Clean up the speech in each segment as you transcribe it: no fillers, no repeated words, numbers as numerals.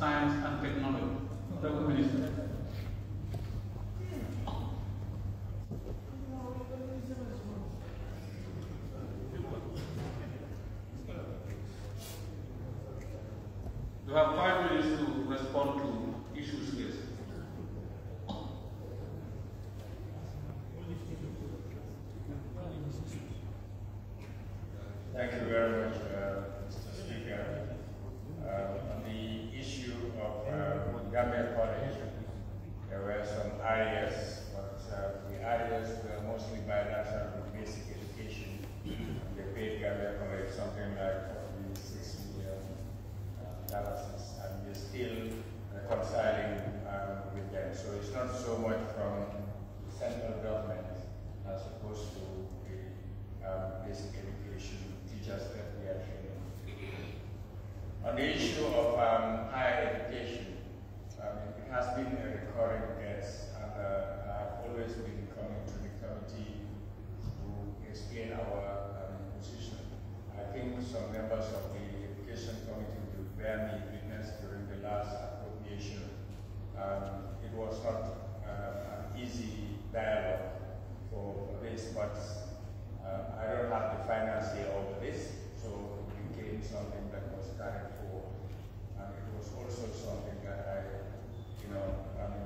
Science and Technology. Honorable Minister. You have 5 minutes to respond to issues raised. Thank you very much, Mr. Speaker. On the issue of Gambia College, there were some areas, but the areas were mostly bilateral with basic education. They paid Gambia College something like $46 million, and we're still reconciling with them. So it's not so much from the central government as opposed to the basic education teachers that we are training. On the issue of higher education, it has been a recurring guest, and I've always been coming to the committee to explain our position. I think some members of the Education Committee will bear me witness during the last appropriation. It was not an easy dialogue for this, but I don't have the final say over this, so it became something that was carried forward. And it was also something that I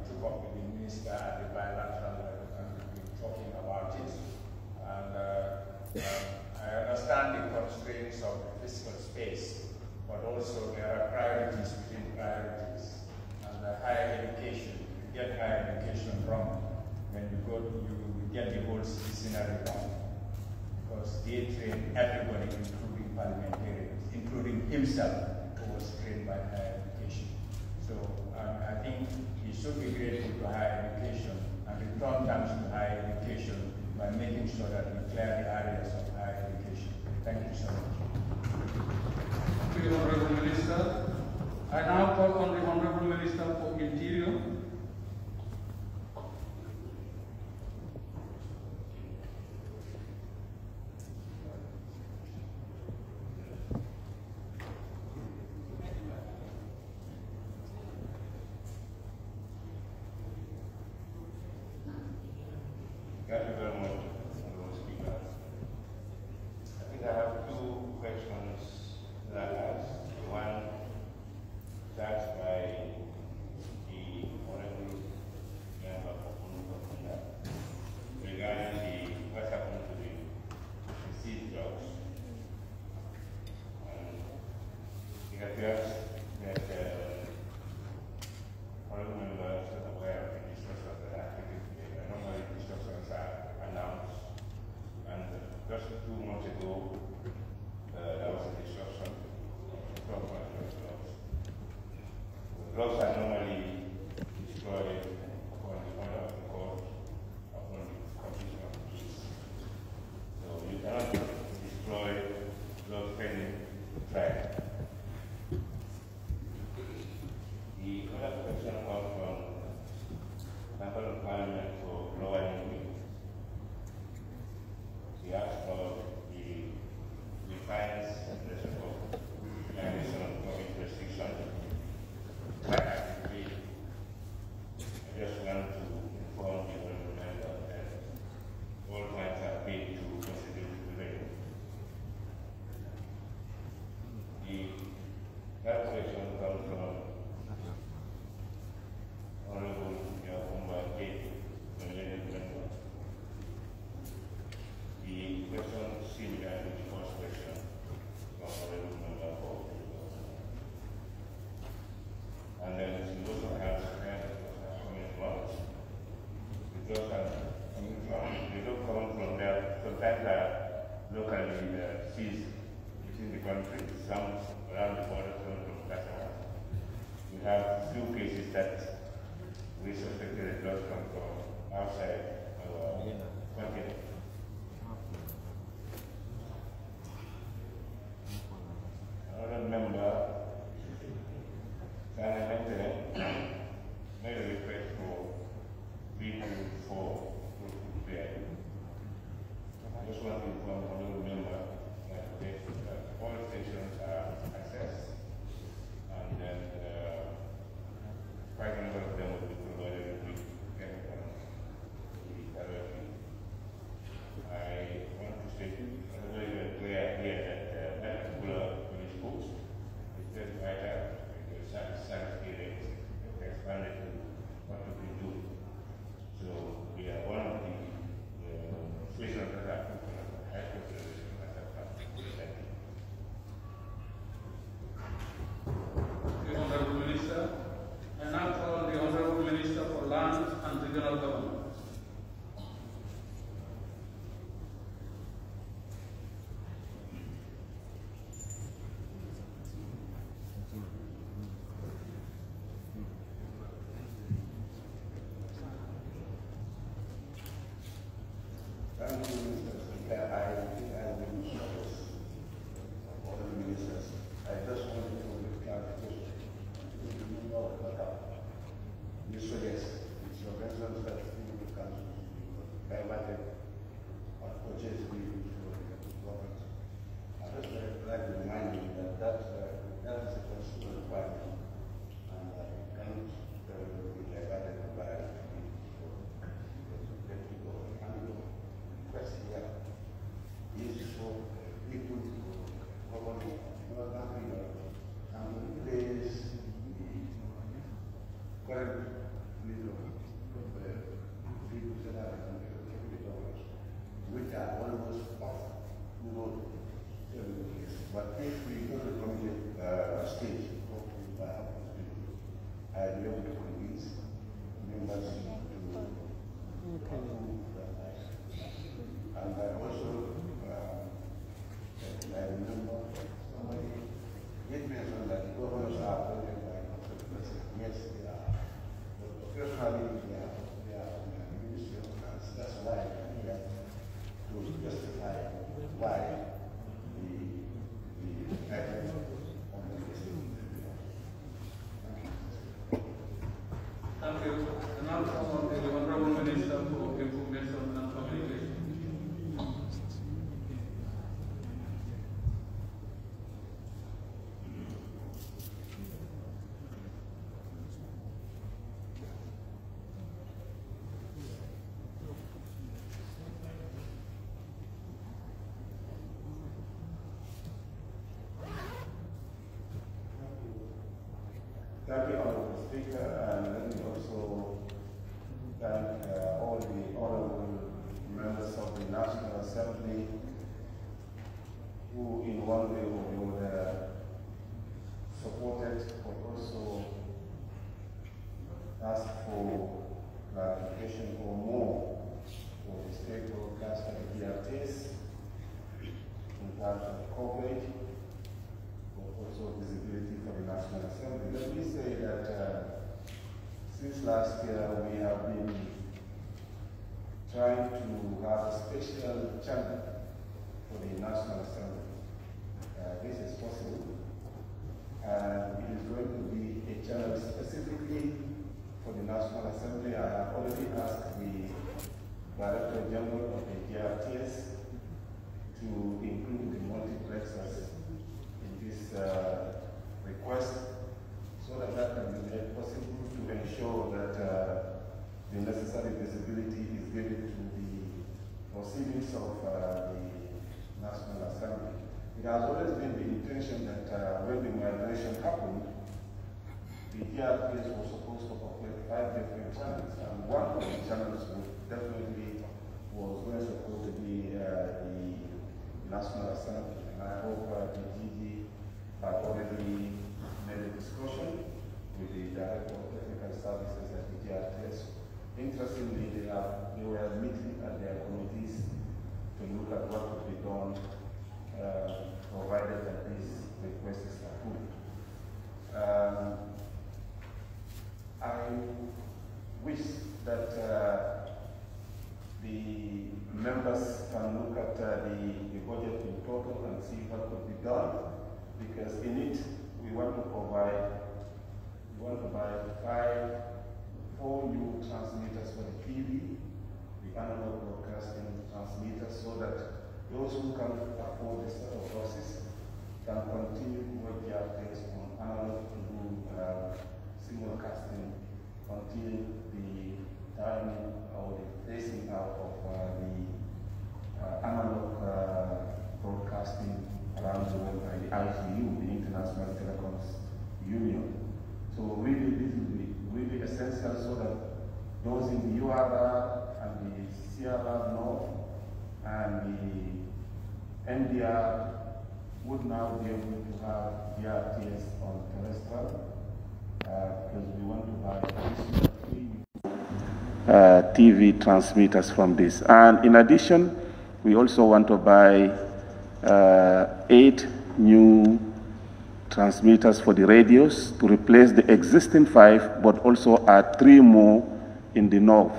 took up with the minister at the bilateral level, and we've been talking about it. And I understand the constraints of the physical space, but also there are priorities within priorities. And higher education, you get higher education wrong, then you get the whole scenario wrong. Because they train everybody, including parliamentarians, including himself, who was trained by higher education. So I think he should be grateful to higher education and return thanks to higher education by making sure that we clear the areas of higher education. Thank you so much. Thank you, Honorable Minister. I now call on the Honorable Minister for Interior. Thank you very much, Mr. Speaker. I think I have 2 questions that I ask. One starts by the Honorable Member regarding what happened to the seed drugs. It appears that Honorable Member is not aware of the instructions that are taken today. Normally the instructions are announced, and just 2 months ago there was a disruption. Drugs are normally destroyed upon the order of the court, upon the completion of the case. So you cannot destroy drugs pending trial. The other question comes from Member of Parliament for Lower Newry. He asked for the fines for violation of COVID restriction. Quite actively, I just want to inform the honorable member that all fines are paid to constitute revenue. The third question comes from Honorable Hon Mambury Njie. The question is similar to the first question from Honorable Member for. And then she also has coming from because they don't come from there. Sometimes locally seized within the country, some around the border, some from Qatar. We have few cases that we suspected the drugs come from outside our continent. Another member, made a request for 324 repair. I just want to inform another member that all stations are accessed, and then Thank you, Honorable Speaker, and let me also thank all the honorable members of the National Assembly who, in one way or the other, supported but also asked for clarification or more for the state broadcast and the DRTs in terms of coverage, but also visibility for the National Assembly. Let me say that since last year we have been trying to have a special channel for the National Assembly. This is possible, and it is going to be a channel specifically for the National Assembly. I have already asked the Director General of the GRTS to include the multiplexers in this request, so that can be made possible to ensure that the necessary visibility is given to the proceedings of the National Assembly. It has always been the intention that when the migration happened, the DRPs were supposed to operate 5 different channels, and one of the channels definitely was supposed to be the National Assembly. And I hope the DG had already made a discussion with the Director of Technical Services at the DRPs. Interestingly, they were meeting at their committees to look at what could be done, provided that this request is approved. I wish that the members can look at the budget in total and see what could be done, because in it we want to provide, four new transmitters for the TV, the analog broadcasting transmitters, so that those who can afford this set of losses can continue to work their things on analog to do simulcasting until the timing or the phasing out of the analog broadcasting around the world by the ITU, the International Telecoms Union. So really, this will be really essential so that those in the URR and the CRR North and the NDR would now be able to have DRTS on terrestrial, because we want to buy TV transmitters from this. And in addition, we also want to buy 8 new transmitters for the radios to replace the existing 5, but also add 3 more in the north.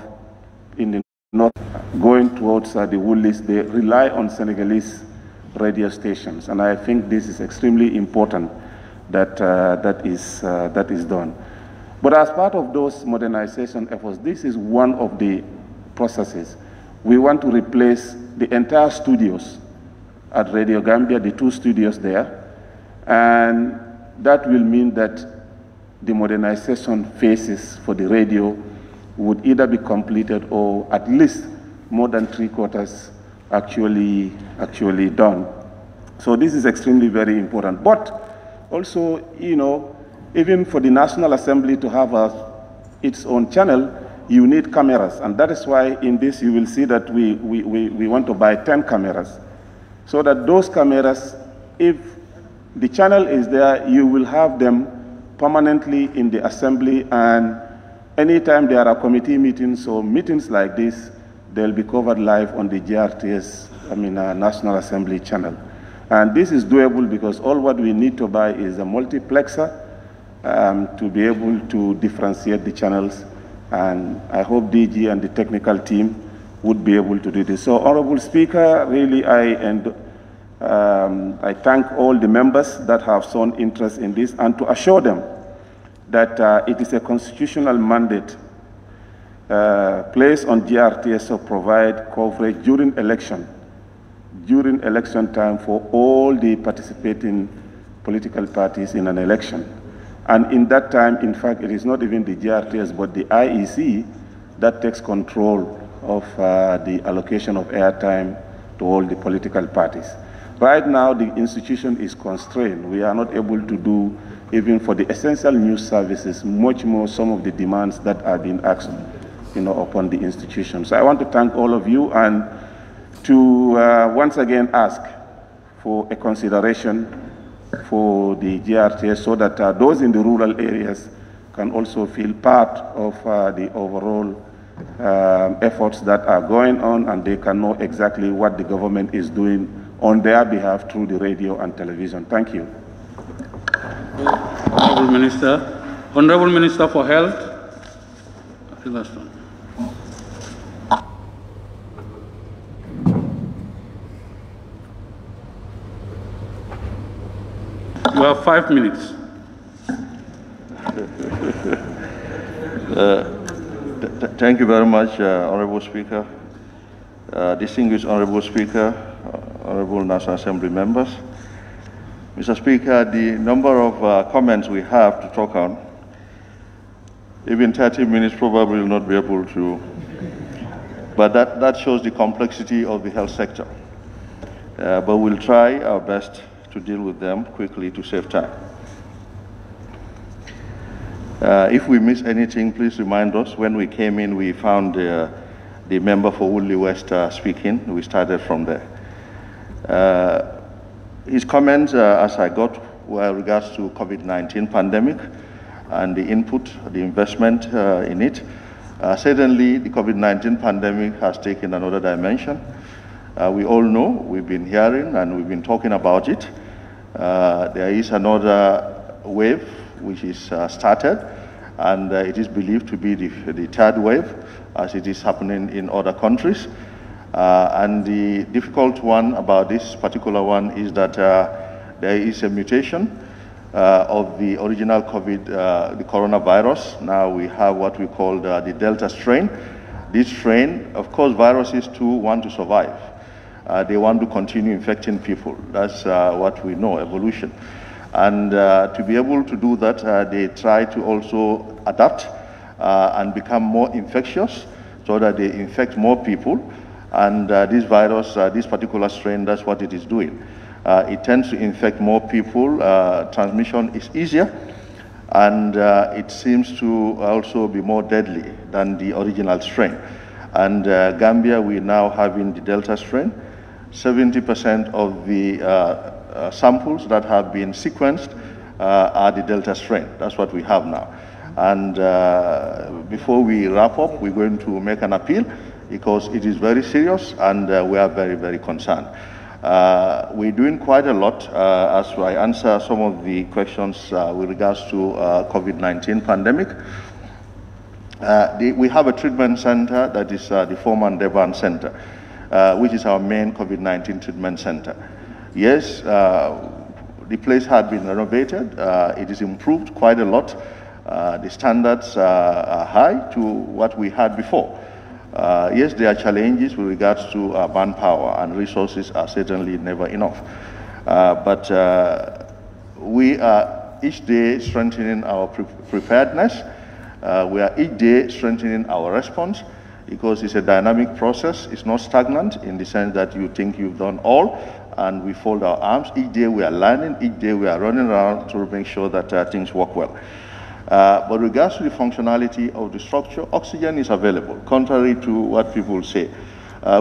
Going towards the Woolies, they rely on Senegalese radio stations, and I think this is extremely important that that is done. But as part of those modernization efforts, this is one of the processes. We want to replace the entire studios at Radio Gambia, the 2 studios there, and that will mean that the modernization phases for the radio would either be completed or at least more than 3/4 actually done. So this is extremely very important. But also, you know, even for the National Assembly to have its own channel, you need cameras. And that is why in this you will see that we want to buy 10 cameras. So that those cameras, if the channel is there, you will have them permanently in the assembly, and anytime there are committee meetings or meetings like this, they'll be covered live on the GRTS, National Assembly channel. And this is doable because all what we need to buy is a multiplexer to be able to differentiate the channels. And I hope DG and the technical team would be able to do this. So, Honorable Speaker, really I thank all the members that have shown interest in this, and to assure them that it is a constitutional mandate placed on GRTS to provide coverage during election time for all the participating political parties in an election. And in that time, in fact, it is not even the GRTS, but the IEC that takes control of the allocation of airtime to all the political parties. Right now, the institution is constrained. We are not able to do, even for the essential news services, much more some of the demands that are being asked, upon the institution. So I want to thank all of you and to once again ask for a consideration for the GRTS so that those in the rural areas can also feel part of the overall efforts that are going on, and they can know exactly what the government is doing on their behalf through the radio and television. Thank you. Honorable Minister. Honorable Minister for Health. The last one. You have 5 minutes. Thank you very much, Honorable Speaker. Distinguished Honorable Speaker, Honorable National Assembly members. Mr. Speaker, the number of comments we have to talk on, even 30 minutes probably will not be able to, but that shows the complexity of the health sector. But we'll try our best to deal with them quickly to save time. If we miss anything, please remind us. When we came in, we found the member for Woodley West speaking. We started from there. His comments, as I got, were regards to COVID-19 pandemic and the input, the investment in it. Certainly, the COVID-19 pandemic has taken another dimension. We all know, we've been hearing and we've been talking about it. There is another wave which is started, and it is believed to be the third wave, as it is happening in other countries. And the difficult one about this particular one is that there is a mutation of the original COVID, the coronavirus. Now we have what we call the Delta strain. This strain, of course, viruses too want to survive. They want to continue infecting people. That's what we know, evolution. And to be able to do that, they try to also adapt and become more infectious so that they infect more people. And this virus, this particular strain, that's what it is doing. It tends to infect more people. Transmission is easier, and it seems to also be more deadly than the original strain. And Gambia, we now having the Delta strain. 70% of the samples that have been sequenced are the Delta strain. That's what we have now. And before we wrap up, we're going to make an appeal because it is very serious and we are very, very concerned. We're doing quite a lot as I answer some of the questions with regards to COVID-19 pandemic. We have a treatment center that is the Foreman Devan Center, which is our main COVID-19 treatment center. Yes, the place had been renovated. It is improved quite a lot. The standards are high to what we had before. Yes, there are challenges with regards to manpower, and resources are certainly never enough. But we are each day strengthening our preparedness. We are each day strengthening our response, because it's a dynamic process. It's not stagnant in the sense that you think you've done all and we fold our arms. Each day we are learning, each day we are running around to make sure that things work well. But regards to the functionality of the structure, oxygen is available, contrary to what people say.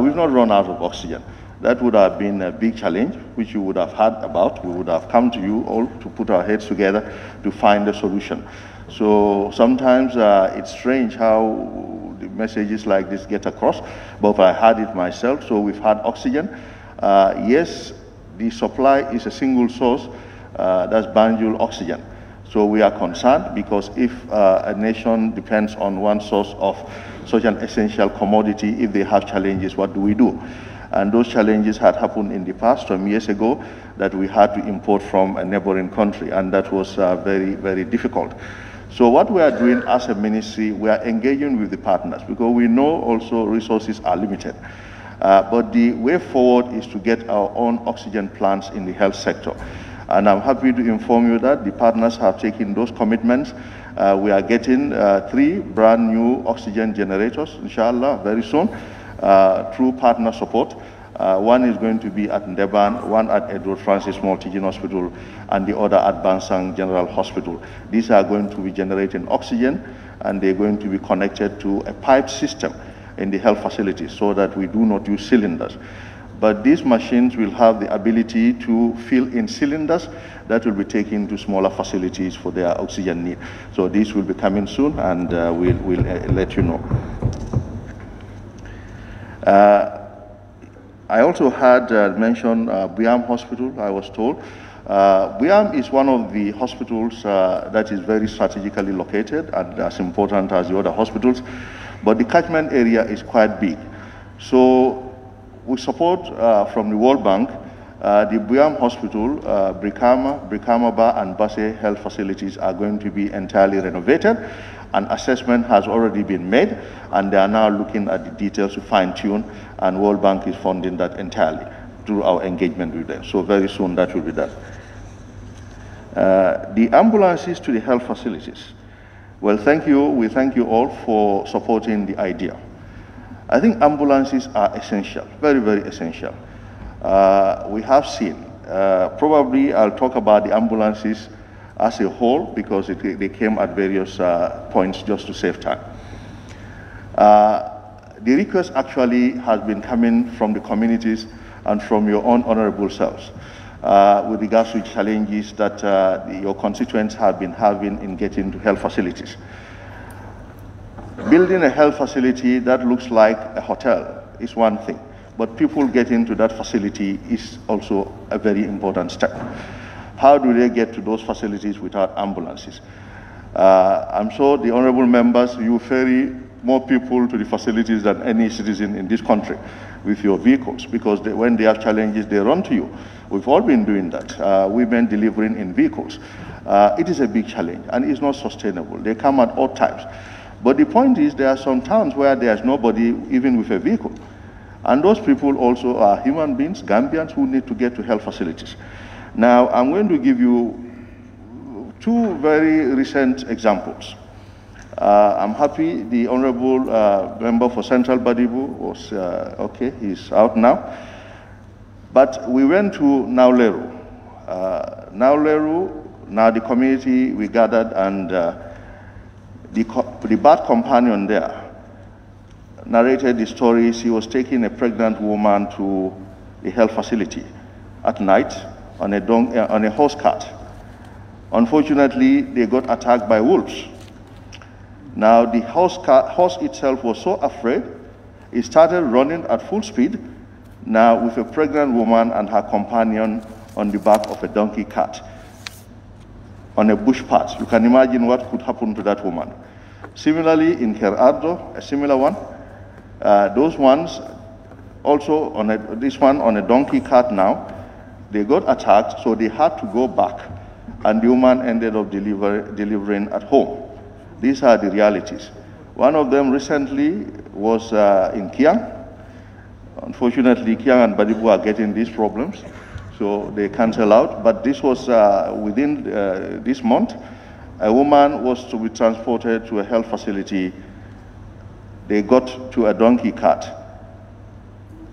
We've not run out of oxygen. That would have been a big challenge, which you would have heard about. We would have come to you all to put our heads together to find a solution. So sometimes it's strange how the messages like this get across, but I had it myself. So we've had oxygen. Yes, the supply is a single source, that's Banjul oxygen. So we are concerned, because if a nation depends on one source of such an essential commodity, if they have challenges, what do we do? And those challenges had happened in the past, some years ago, that we had to import from a neighboring country, and that was very, very difficult. So what we are doing as a ministry, we are engaging with the partners, because we know also resources are limited. But the way forward is to get our own oxygen plants in the health sector. And I'm happy to inform you that the partners have taken those commitments. We are getting 3 brand new oxygen generators, inshallah, very soon, through partner support. One is going to be at Ndeban, one at Edward Francis Small Teaching Hospital, and the other at Bansang General Hospital. These are going to be generating oxygen, and they're going to be connected to a pipe system in the health facilities so that we do not use cylinders. But these machines will have the ability to fill in cylinders that will be taken to smaller facilities for their oxygen need. So this will be coming soon, and we'll let you know. I also had mentioned Biam Hospital, I was told. Biam is one of the hospitals that is very strategically located and as important as the other hospitals, but the catchment area is quite big. So with support from the World Bank, the Biam Hospital, Brikamaba and Basse health facilities are going to be entirely renovated. An assessment has already been made, and they are now looking at the details to fine-tune, and World Bank is funding that entirely through our engagement with them. So very soon that will be done. The ambulances to the health facilities. Well, thank you. We thank you all for supporting the idea. I think ambulances are essential, very, very essential. We have seen, probably I'll talk about the ambulances as a whole because they came at various points just to save time. The request actually has been coming from the communities and from your own honorable selves with regards to challenges that your constituents have been having in getting to health facilities. Building a health facility that looks like a hotel is one thing, but people getting to that facility is also a very important step. How do they get to those facilities without ambulances? I'm sure the honorable members, you ferry more people to the facilities than any citizen in this country with your vehicles, because when they have challenges, they run to you. We've all been doing that. Women delivering in vehicles. It is a big challenge, and it's not sustainable. They come at all times. But the point is, there are some towns where there's nobody even with a vehicle. And those people also are human beings, Gambians, who need to get to health facilities. Now, I'm going to give you two very recent examples. I'm happy the Honorable Member for Central Badibu was, okay, he's out now. But we went to Nauleru. Nauleru, now the community, we gathered, and the bad companion there narrated the story. She was taking a pregnant woman to a health facility at night on a horse cart. Unfortunately, they got attacked by wolves. Now, the horse itself was so afraid, it started running at full speed, now with a pregnant woman and her companion on the back of a donkey cart on a bush path. You can imagine what could happen to that woman. Similarly, in Kerardo, a similar one, those ones also, this one on a donkey cart now, they got attacked, so they had to go back, and the woman ended up delivering at home. These are the realities. One of them recently was in Kiang. Unfortunately, Kiang and Badibu are getting these problems, so they cancel out. But this was within this month. A woman was to be transported to a health facility. They got to a donkey cart.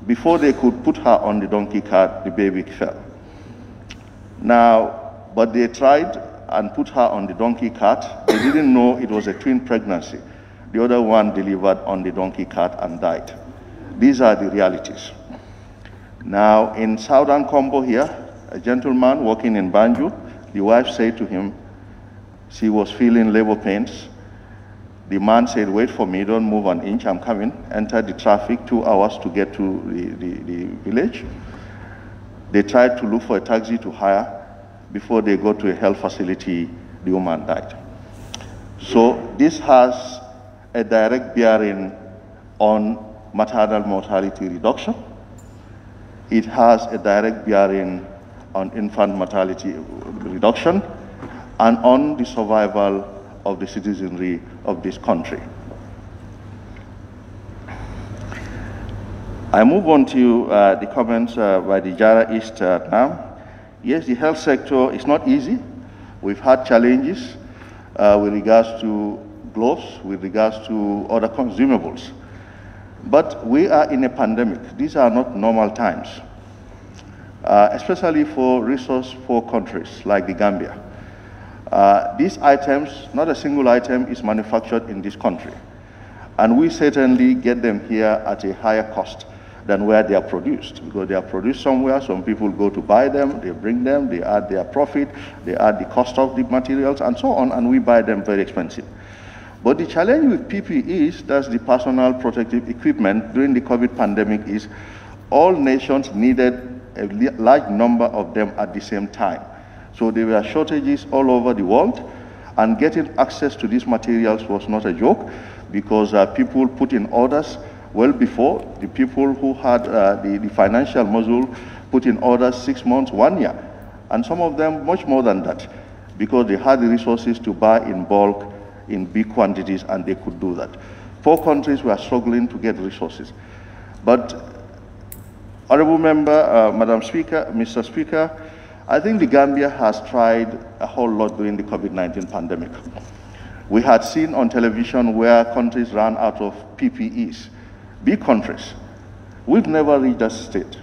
Before they could put her on the donkey cart, the baby fell. Now, but they tried and put her on the donkey cart. They didn't know it was a twin pregnancy. The other one delivered on the donkey cart and died. These are the realities. Now, in Southern Combo here, a gentleman working in Banjul, the wife said to him, she was feeling labor pains. The man said, wait for me, don't move an inch, I'm coming. Entered the traffic, 2 hours to get to the village. They tried to look for a taxi to hire. Before they go to a health facility, the woman died. So this has a direct bearing on maternal mortality reduction. It has a direct bearing on infant mortality reduction and on the survival of the citizenry of this country. I move on to the comments by the Jara East now. Yes, the health sector is not easy. We've had challenges with regards to gloves, with regards to other consumables. But we are in a pandemic. These are not normal times, especially for resource-poor countries like the Gambia. These items, not a single item is manufactured in this country. And we certainly get them here at a higher cost than where they are produced. Because they are produced somewhere, some people go to buy them, they bring them, they add their profit, they add the cost of the materials and so on, and we buy them very expensive. But the challenge with PPEs, that's the personal protective equipment during the COVID pandemic, is all nations needed a large number of them at the same time. So there were shortages all over the world, and getting access to these materials was not a joke, because people put in orders well before. The people who had the financial muscle put in orders 6 months, 1 year, and some of them much more than that, because they had the resources to buy in bulk, in big quantities, and they could do that. Poor countries were struggling to get resources. But, Honorable Member, Madam Speaker, Mr. Speaker, I think the Gambia has tried a whole lot during the COVID-19 pandemic. We had seen on television where countries ran out of PPEs, big countries. We've never reached that state.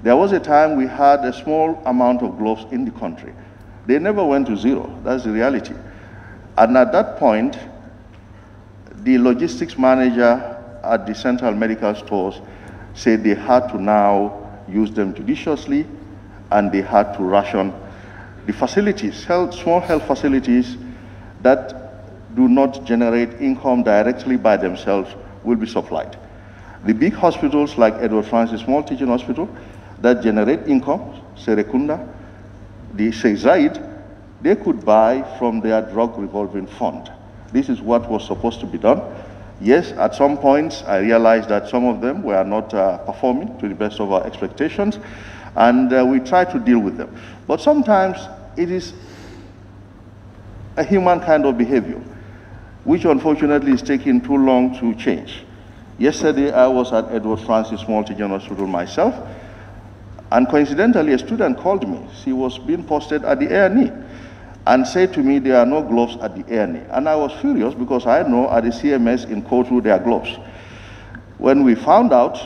There was a time we had a small amount of gloves in the country. They never went to zero, that's the reality. And at that point, the logistics manager at the central medical stores said they had to now use them judiciously, and they had to ration the facilities, small health facilities that do not generate income directly by themselves will be supplied. The big hospitals like Edward Francis Small Teaching Hospital that generate income, Serekunda, the Sheikh Zayed, they could buy from their drug revolving fund. This is what was supposed to be done. Yes, at some points I realized that some of them were not performing to the best of our expectations, and we try to deal with them. But sometimes it is a human kind of behavior, which unfortunately is taking too long to change. Yesterday I was at Edward Francis Small Teaching Hospital myself, and coincidentally a student called me. She was being posted at the A&E and said to me there are no gloves at the A&E. And I was furious because I know at the CMS in Kotu there are gloves. When we found out,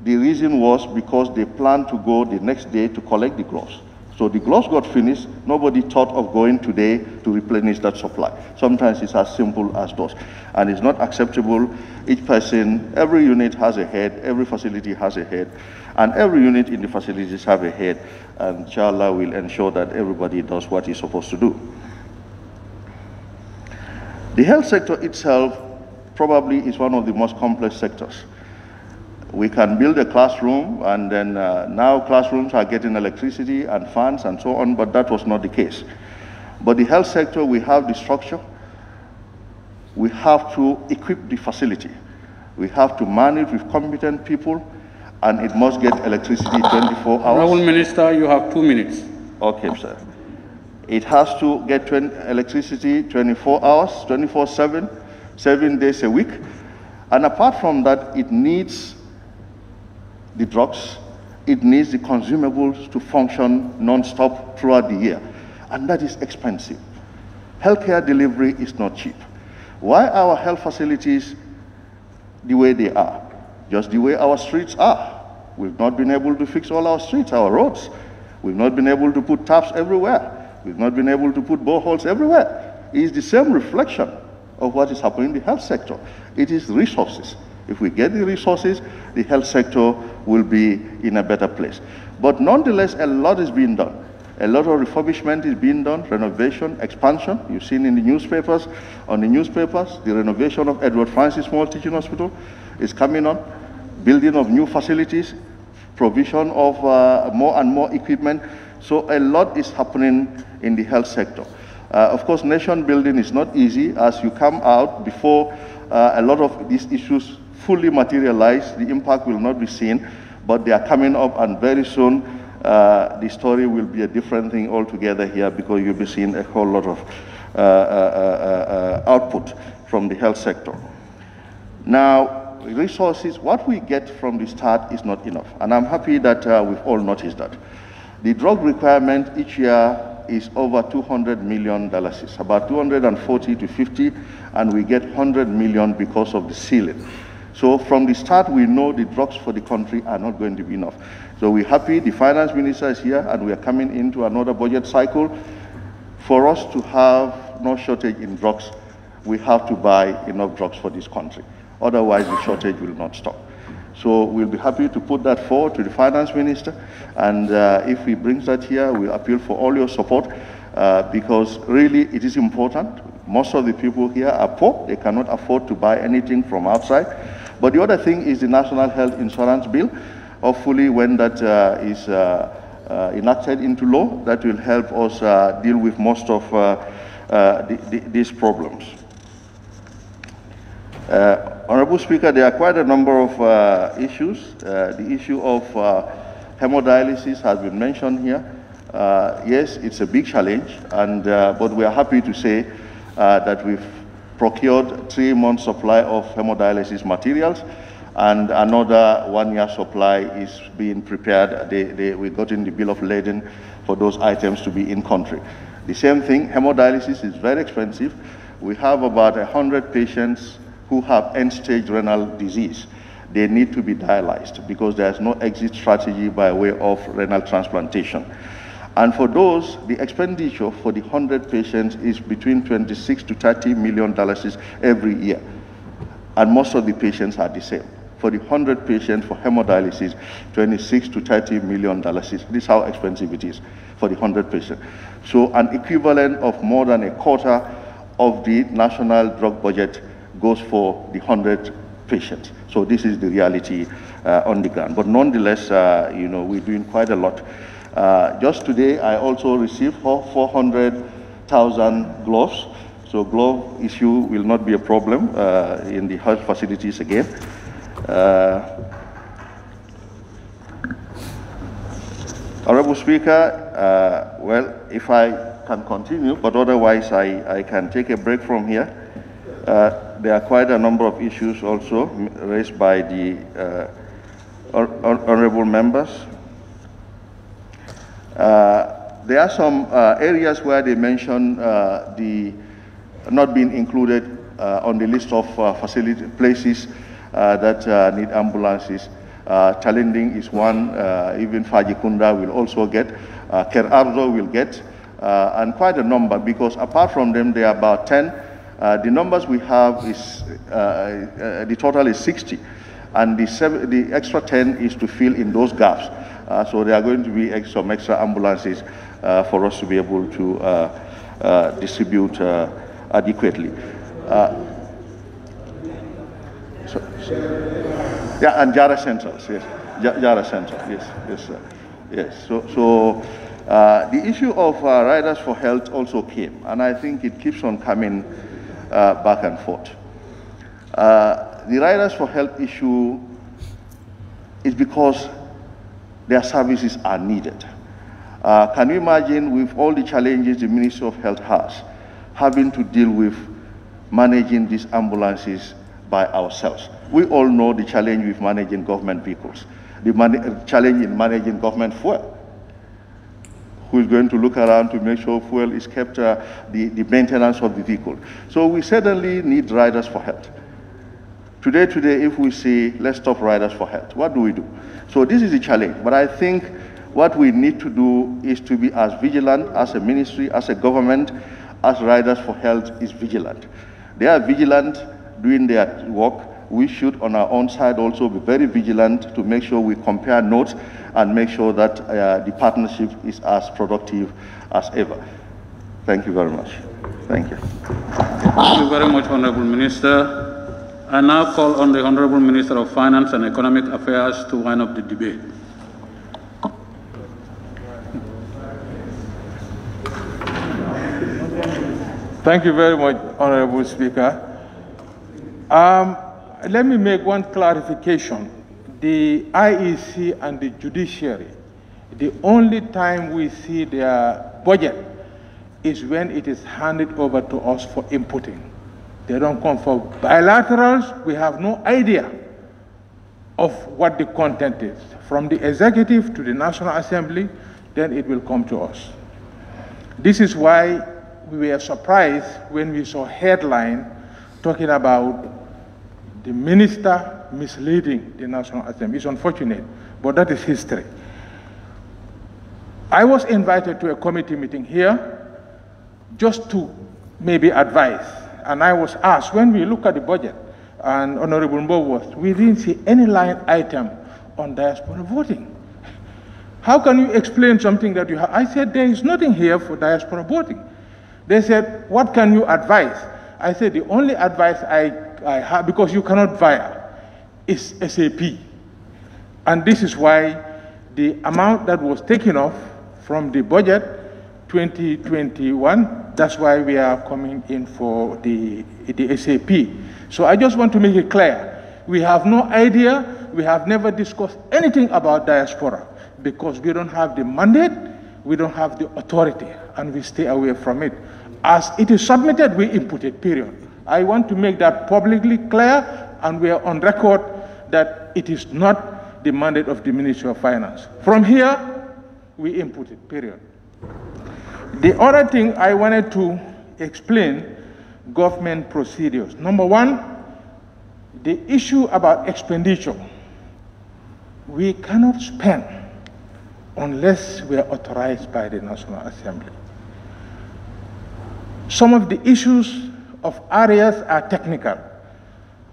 the reason was because they planned to go the next day to collect the gloves. So the gloves got finished, nobody thought of going today to replenish that supply. Sometimes it's as simple as those. And it's not acceptable. Each person, every unit has a head, every facility has a head, and every unit in the facilities have a head. And inshallah will ensure that everybody does what he's supposed to do. The health sector itself probably is one of the most complex sectors. We can build a classroom, and then now classrooms are getting electricity and fans and so on, but that was not the case. But the health sector, we have the structure. We have to equip the facility. We have to manage with competent people, and it must get electricity 24 hours. Honourable Minister, you have 2 minutes. Okay, sir. It has to get electricity 24 hours, 24/7, 7 days a week. And apart from that, it needs the drugs, it needs the consumables to function non-stop throughout the year. And that is expensive. Healthcare delivery is not cheap. Why are our health facilities the way they are? Just the way our streets are. We've not been able to fix all our streets, our roads. We've not been able to put taps everywhere. We've not been able to put boreholes everywhere. It is the same reflection of what is happening in the health sector. It is resources. If we get the resources, the health sector will be in a better place. But nonetheless, a lot is being done. A lot of refurbishment is being done, renovation, expansion. You've seen in the newspapers, the renovation of Edward Francis Small Teaching Hospital is coming on, building of new facilities, provision of more and more equipment. So a lot is happening in the health sector. Of course, nation building is not easy. As you come out before a lot of these issues fully materialize, the impact will not be seen, but they are coming up, and very soon the story will be a different thing altogether here, because you'll be seeing a whole lot of output from the health sector. Now, resources, what we get from the start is not enough, and I'm happy that we've all noticed that. The drug requirement each year is over $200 million, about 240 to 50, and we get 100 million because of the ceiling. So from the start, we know the drugs for the country are not going to be enough. So we're happy the finance minister is here, and we are coming into another budget cycle. For us to have no shortage in drugs, we have to buy enough drugs for this country. Otherwise, the shortage will not stop. So we'll be happy to put that forward to the finance minister. And if he brings that here, we'll appeal for all your support because really it is important. Most of the people here are poor. They cannot afford to buy anything from outside. But the other thing is the National Health Insurance Bill. Hopefully when that is enacted into law, that will help us deal with most of these problems. Honorable Speaker, there are quite a number of issues. The issue of hemodialysis has been mentioned here. Yes, it's a big challenge, and but we are happy to say that we've procured 3 months supply of hemodialysis materials, and another 1-year supply is being prepared. We got in the bill of lading for those items to be in country. The same thing, hemodialysis is very expensive. We have about 100 patients who have end-stage renal disease. They need to be dialyzed because there's no exit strategy by way of renal transplantation. And for those, the expenditure for the 100 patients is between $26 to $30 million every year. And most of the patients are the same. For the 100 patients for hemodialysis, $26 to $30 million. This is how expensive it is for the 100 patients. So an equivalent of more than a quarter of the national drug budget goes for the 100 patients. So this is the reality on the ground. But nonetheless, you know, we're doing quite a lot. Just today, I also received 400,000 gloves. So glove issue will not be a problem in the health facilities again. Honorable Speaker, well, if I can continue, but otherwise I can take a break from here. There are quite a number of issues also raised by the honorable members. There are some areas where they mention the not being included on the list of places that need ambulances. Chalending is one, even Fajikunda will also get, Kerarzo will get, and quite a number, because apart from them, there are about 10. The numbers we have is, the total is 60, and the extra 10 is to fill in those gaps. So there are going to be some extra ambulances for us to be able to distribute adequately. Yeah, and Jara Centrals, yes. Jara Central, yes, yes, yes. So the issue of Riders for Health also came, and I think it keeps on coming back and forth. The Riders for Health issue is because their services are needed. Can you imagine, with all the challenges the Ministry of Health has, having to deal with managing these ambulances by ourselves? We all know the challenge with managing government vehicles, the challenge in managing government fuel. Who is going to look around to make sure fuel is kept, the maintenance of the vehicle. So we certainly need Riders for Health. Today, if we say, let's stop Riders for Health, what do we do? So this is a challenge, but I think what we need to do is to be as vigilant as a ministry, as a government, as Riders for Health is vigilant. They are vigilant doing their work. We should, on our own side, also be very vigilant to make sure we compare notes and make sure that the partnership is as productive as ever. Thank you very much. Thank you. Thank you very much, Honorable Minister. I now call on the Honorable Minister of Finance and Economic Affairs to wind up the debate. Thank you very much, Honorable Speaker. Let me make one clarification. The IEC and the judiciary, the only time we see their budget is when it is handed over to us for inputting. They don't come for bilaterals. We have no idea of what the content is. From the executive to the National Assembly, then it will come to us. This is why we were surprised when we saw a headline talking about the minister misleading the National Assembly. It's unfortunate, but that is history. I was invited to a committee meeting here just to maybe advise, and I was asked, when we look at the budget, and Honorable Mbo was, we didn't see any line item on diaspora voting. How can you explain something that you have? I said, there is nothing here for diaspora voting. They said, what can you advise? I said, the only advice I have, because you cannot via, is SAP. And this is why the amount that was taken off from the budget 2021, that's why we are coming in for the SAP. So I just want to make it clear, we have no idea, we have never discussed anything about diaspora because we don't have the mandate, we don't have the authority, and we stay away from it. As it is submitted, we input it, period. I want to make that publicly clear, and we are on record that it is not the mandate of the Ministry of Finance. From here, we input it, period. The other thing I wanted to explain, government procedures. Number one, the issue about expenditure. We cannot spend unless we are authorized by the National Assembly. Some of the issues of areas are technical.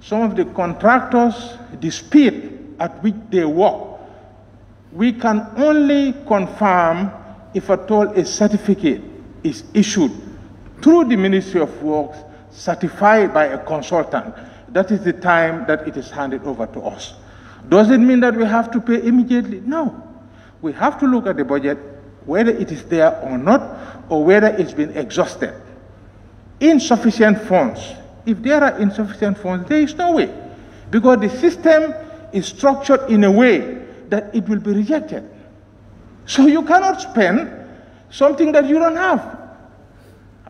Some of the contractors, the speed at which they work, we can only confirm if at all a certificate is issued through the Ministry of Works, certified by a consultant. That is the time that it is handed over to us. Does it mean that we have to pay immediately? No. We have to look at the budget, whether it is there or not, or whether it's been exhausted. Insufficient funds. If there are insufficient funds, there is no way, because the system is structured in a way that it will be rejected. So you cannot spend something that you don't have.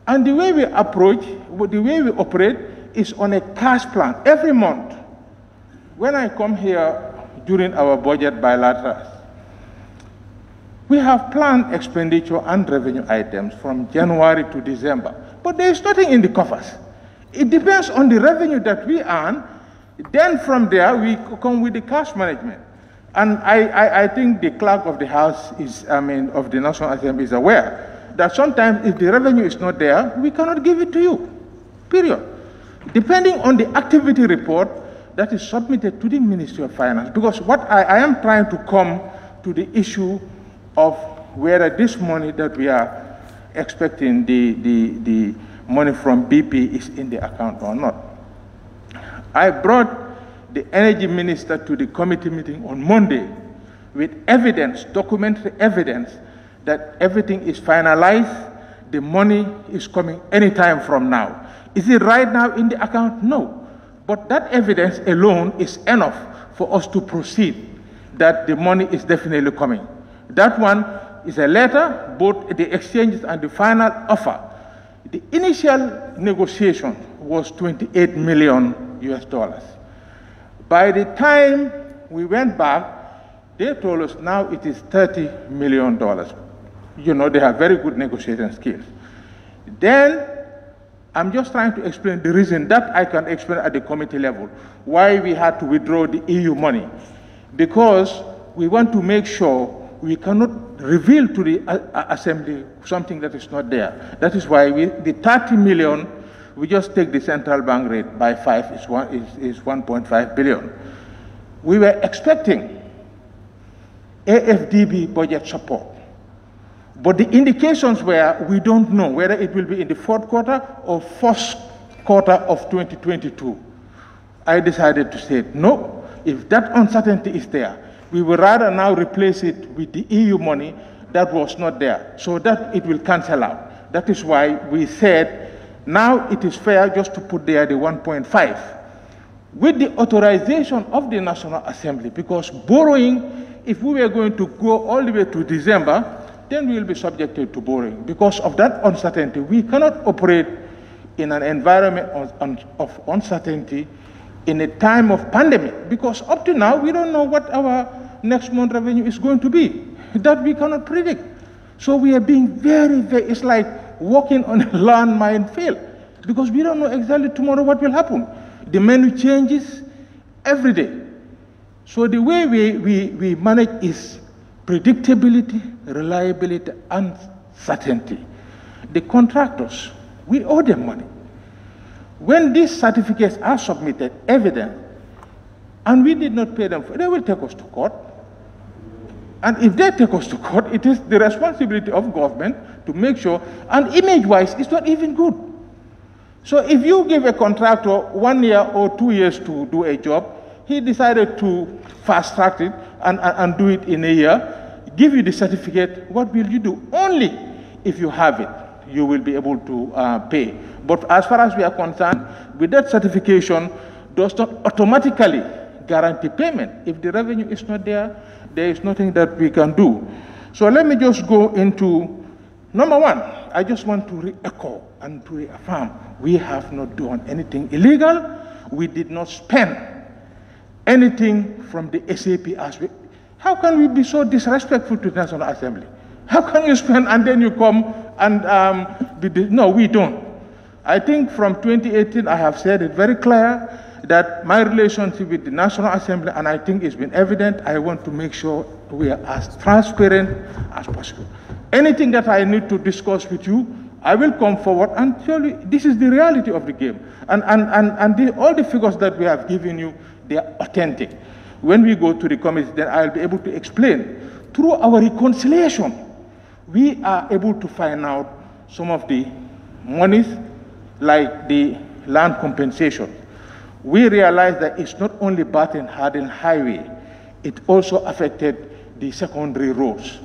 And the way we approach, the way we operate is on a cash plan every month. When I come here during our budget bilaterals, we have planned expenditure and revenue items from January to December, but there is nothing in the coffers. It depends on the revenue that we earn. Then from there, we come with the cash management. And I think the clerk of the House of the National Assembly is aware that sometimes if the revenue is not there, we cannot give it to you, period. Depending on the activity report that is submitted to the Ministry of Finance. Because what I am trying to come to the issue of whether this money that we are expecting, the money from BP, is in the account or not. I brought the Energy Minister to the committee meeting on Monday with evidence, documentary evidence, that everything is finalized, the money is coming anytime from now. Is it right now in the account? No. But that evidence alone is enough for us to proceed that the money is definitely coming. That one is a letter, both the exchanges and the final offer. The initial negotiation was $28 million US. By the time we went back, they told us now it is $30 million. You know, they have very good negotiating skills. Then, I'm just trying to explain the reason that I can explain at the committee level, why we had to withdraw the EU money. Because we want to make sure we cannot reveal to the Assembly something that is not there. That is why the 30 million, we just take the central bank rate by 5, is 1.5 billion. We were expecting AFDB budget support. But the indications were, we don't know whether it will be in the fourth quarter or first quarter of 2022. I decided to say, no, if that uncertainty is there, we would rather now replace it with the EU money that was not there, so that it will cancel out. That is why we said, now it is fair just to put there the 1.5 with the authorization of the National Assembly, because borrowing, if we were going to go all the way to December, then we will be subjected to borrowing. Because of that uncertainty, we cannot operate in an environment of uncertainty in a time of pandemic, because up to now, we don't know what our next month revenue is going to be. That we cannot predict. So we are being very, it's like walking on a landmine field because we don't know exactly tomorrow what will happen. The menu changes every day. So the way we manage is predictability, reliability, and certainty. The contractors, we owe them money. When these certificates are submitted, evident, and we did not pay them, they will take us to court. And if they take us to court, it is the responsibility of government to make sure, and image-wise, it's not even good. So if you give a contractor 1 year or 2 years to do a job, he decided to fast-track it and do it in a year, give you the certificate, what will you do? Only if you have it, you will be able to pay. But as far as we are concerned, with that certification, does not automatically guarantee payment. If the revenue is not there, there is nothing that we can do. So let me just go into, number one, I just want to re-echo and to reaffirm, we have not done anything illegal. We did not spend anything from the SAP aspect. How can we be so disrespectful to the National Assembly? How can you spend and then you come and no, we don't. I think from 2018, I have said it very clear that my relationship with the National Assembly, and I think it's been evident, I want to make sure we are as transparent as possible. Anything that I need to discuss with you, I will come forward and tell you this is the reality of the game. And all the figures that we have given you, they are authentic. When we go to the committee, then I'll be able to explain. Through our reconciliation, we are able to find out some of the monies, like the land compensation. We realized that it's not only Barton-Hardin Highway, it also affected the secondary roads.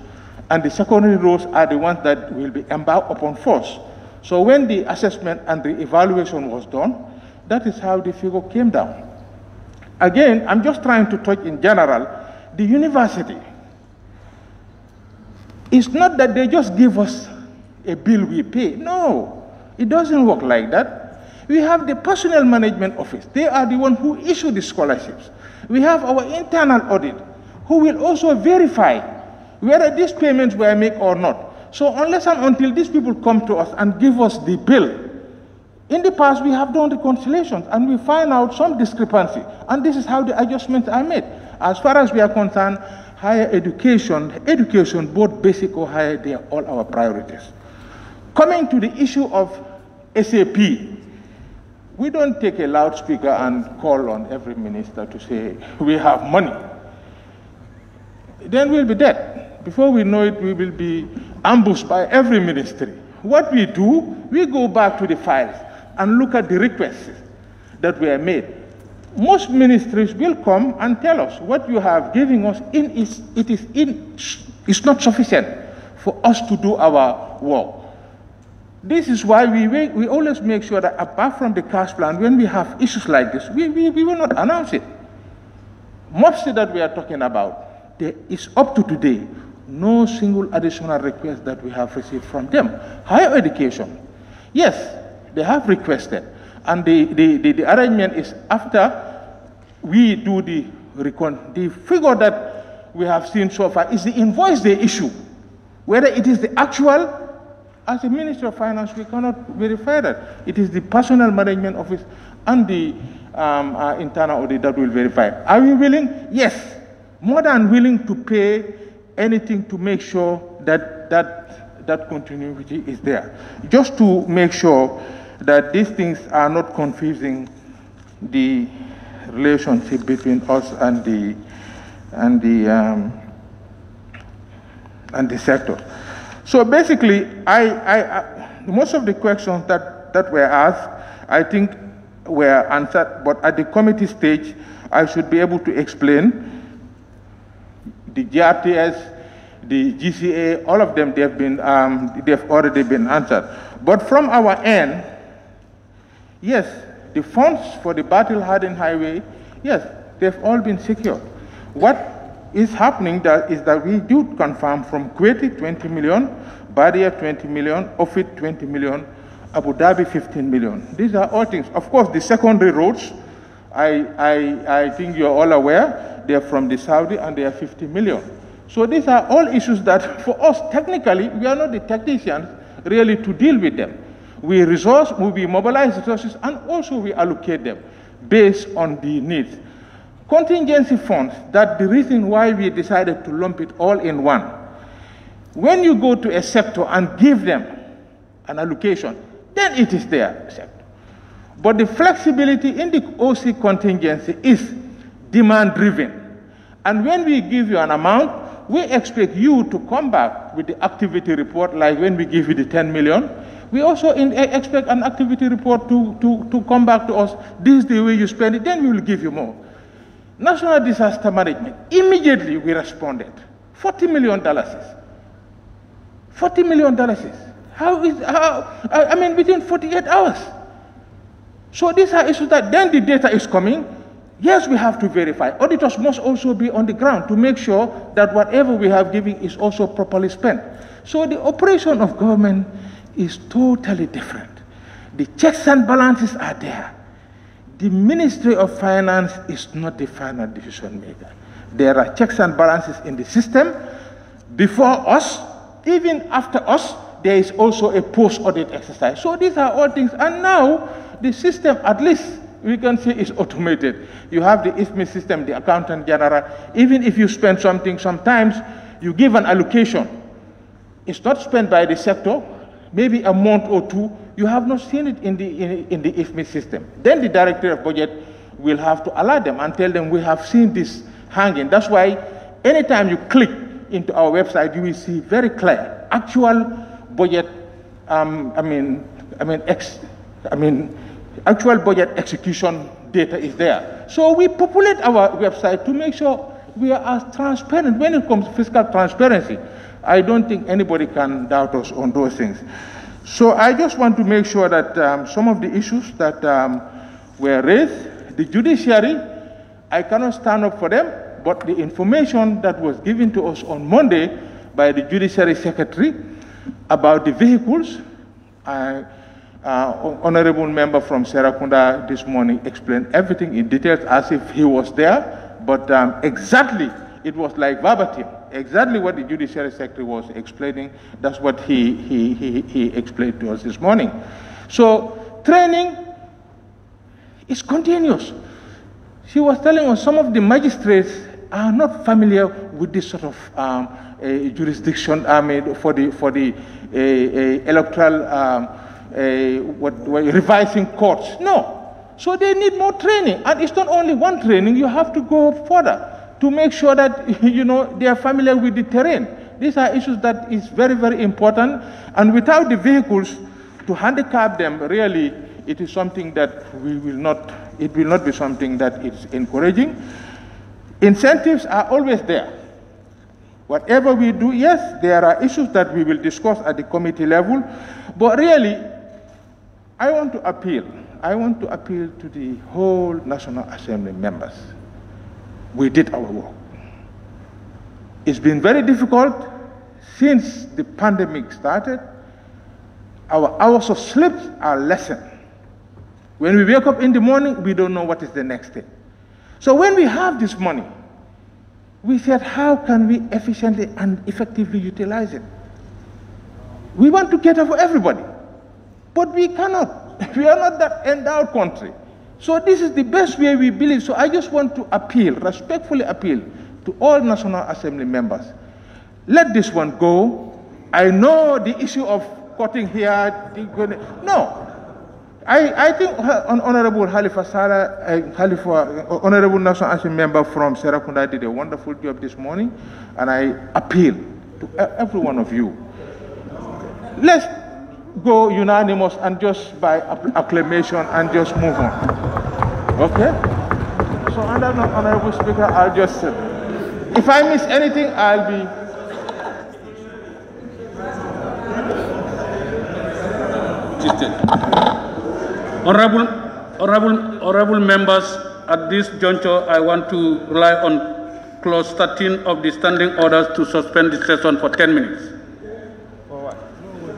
And the secondary roads are the ones that will be embarked upon first. So when the assessment and the evaluation was done, that is how the figure came down. Again, I'm just trying to touch in general, the university. It's not that they just give us a bill we pay. No, it doesn't work like that. We have the personnel management office. They are the one who issue the scholarships. We have our internal audit, who will also verify whether these payments were made or not. So unless and until these people come to us and give us the bill, in the past we have done reconciliations and we find out some discrepancy. And this is how the adjustments are made. As far as we are concerned, higher education, both basic or higher, they are all our priorities. Coming to the issue of SAP, we don't take a loudspeaker and call on every minister to say, we have money. Then we'll be dead. Before we know it, we will be ambushed by every ministry. What we do, we go back to the files and look at the requests that were made. Most ministries will come and tell us what you have given us is not sufficient for us to do our work. This is why we always make sure that apart from the cash plan, when we have issues like this, we will not announce it. Mostly that we are talking about, there is up to today, no single additional request that we have received from them. Higher education, yes, they have requested. And the arrangement is after we do the figure that we have seen so far is the invoice they issue. Whether it is the actual, as a Ministry of Finance, we cannot verify that. It is the Personnel Management Office and the internal audit that will verify. Are we willing? Yes. More than willing to pay anything to make sure that continuity is there. Just to make sure that these things are not confusing the relationship between us and the sector. So basically, most of the questions that were asked, I think were answered, but at the committee stage, I should be able to explain the GRTS, the GCA, all of them, they've already been answered. But from our end, yes, the funds for the Barton-Hardin Highway, yes, they've all been secured. What is happening is that we do confirm from Kuwait 20 million, Badia 20 million, Ofit 20 million, Abu Dhabi 15 million. These are all things. Of course, the secondary roads, I think you're all aware, they're from the Saudi and they are 50 million. So these are all issues that for us, technically, we are not the technicians really to deal with them. We mobilize resources, and also we allocate them based on the needs. Contingency funds, that's the reason why we decided to lump it all in one. When you go to a sector and give them an allocation, then it is their sector. But the flexibility in the OC contingency is demand-driven. And when we give you an amount, we expect you to come back with the activity report, like when we give you the 10 million. We also expect an activity report to come back to us. This is the way you spend it, then we will give you more. National Disaster Management, immediately we responded. $40 million. $40 million. Within 48 hours. So these are issues that then the data is coming. Yes, we have to verify. Auditors must also be on the ground to make sure that whatever we have given is also properly spent. So the operation of government is totally different. The checks and balances are there. The Ministry of Finance is not the final decision maker. There are checks and balances in the system. Before us, even after us, there is also a post-audit exercise. So these are all things. And now, the system, at least, we can say is automated. You have the IFMI system, the Accountant General. Even if you spend something, sometimes you give an allocation. It's not spent by the sector. Maybe a month or two, you have not seen it in the IFMI system. Then the Director of Budget will have to alert them and tell them we have seen this hanging. That's why anytime you click into our website, you will see very clear actual budget. Actual budget execution data is there. So we populate our website to make sure we are as transparent when it comes to fiscal transparency. I don't think anybody can doubt us on those things. So I just want to make sure that some of the issues that were raised, the judiciary, I cannot stand up for them, but the information that was given to us on Monday by the Judiciary Secretary about the vehicles, honorable member from Serakunda this morning explained everything in detail as if he was there, but exactly, it was like verbatim. Exactly what the Judiciary Secretary was explaining, that's what he explained to us this morning. So training is continuous. She was telling us some of the magistrates are not familiar with this sort of jurisdiction for the electoral revising courts. No. So they need more training. And it's not only one training, you have to go further to make sure that they are familiar with the terrain. These are issues that is very, very important. And without the vehicles to handicap them, really, it is something that it will not be something that is encouraging. Incentives are always there. Whatever we do, yes, there are issues that we will discuss at the committee level, but really, I want to appeal to the whole National Assembly members. We did our work. It's been very difficult since the pandemic started. Our hours of sleep are lessened. When we wake up in the morning, we don't know what is the next day. So when we have this money, we said, how can we efficiently and effectively utilize it? We want to cater for everybody, but we cannot. We are not that endowed country. So this is the best way we believe. So I just want to appeal, respectfully appeal to all National Assembly members. Let this one go. I know the issue of cutting here. No. I think Honorable Halifa Saleh, Honorable National Assembly member from Serakunda did a wonderful job this morning, and I appeal to every one of you. Let's go unanimous and just by acclamation and just move on. Okay? So, Honorable Speaker, I'll just if I miss anything, I'll be. Honorable members, at this juncture, I want to rely on clause 13 of the standing orders to suspend the session for 10 minutes.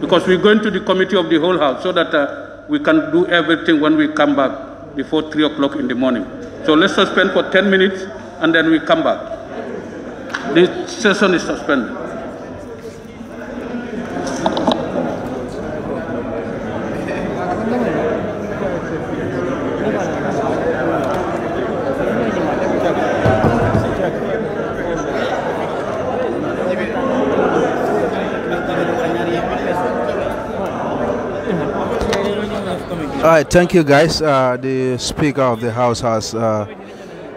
Because we're going to the committee of the whole house so that we can do everything when we come back before 3 o'clock in the morning. So let's suspend for 10 minutes and then we come back. The session is suspended. All right, thank you, guys. The Speaker of the House has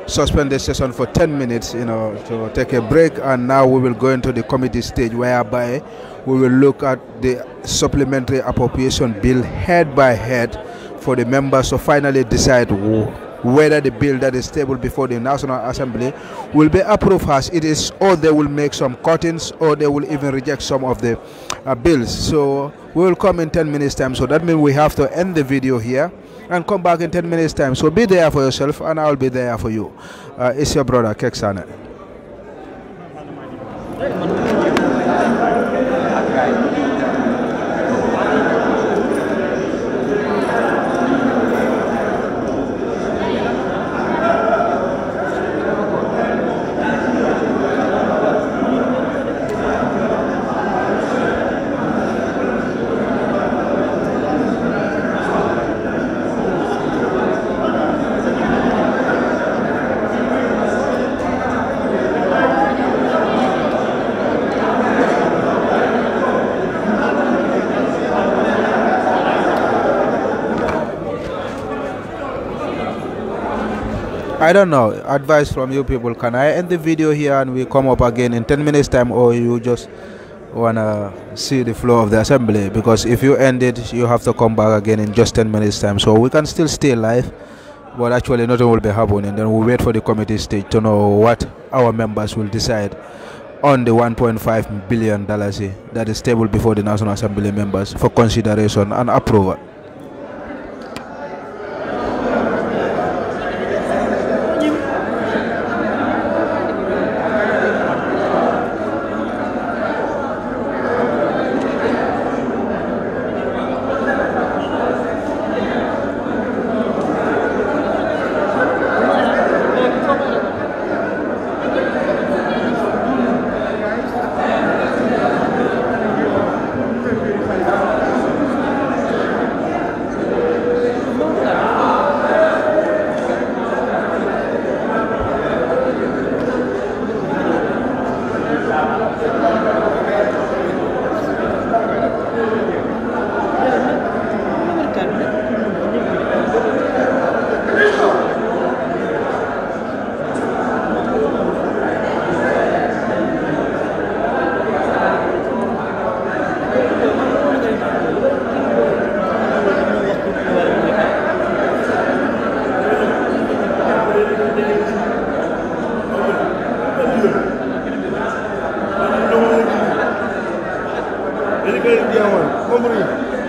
suspended the session for 10 minutes, to take a break, and now we will go into the committee stage, whereby we will look at the Supplementary Appropriation Bill head by head for the members to finally decide whether the bill that is tabled before the National Assembly will be approved as it is, or they will make some cuttings, or they will even reject some of the bills. So we will come in 10 minutes time, so that means we have to end the video here and come back in 10 minutes time. So be there for yourself and I'll be there for you. It's your brother Keksane. I don't know, advice from you people. Can I end the video here and we come up again in 10 minutes time, or you just wanna see the flow of the assembly? Because if you end it, you have to come back again in just 10 minutes time. So we can still stay live, but actually nothing will be happening. Then we'll wait for the committee stage to know what our members will decide on the $1.5 billion that is tabled before the National Assembly members for consideration and approval. Hon Mambury Njie.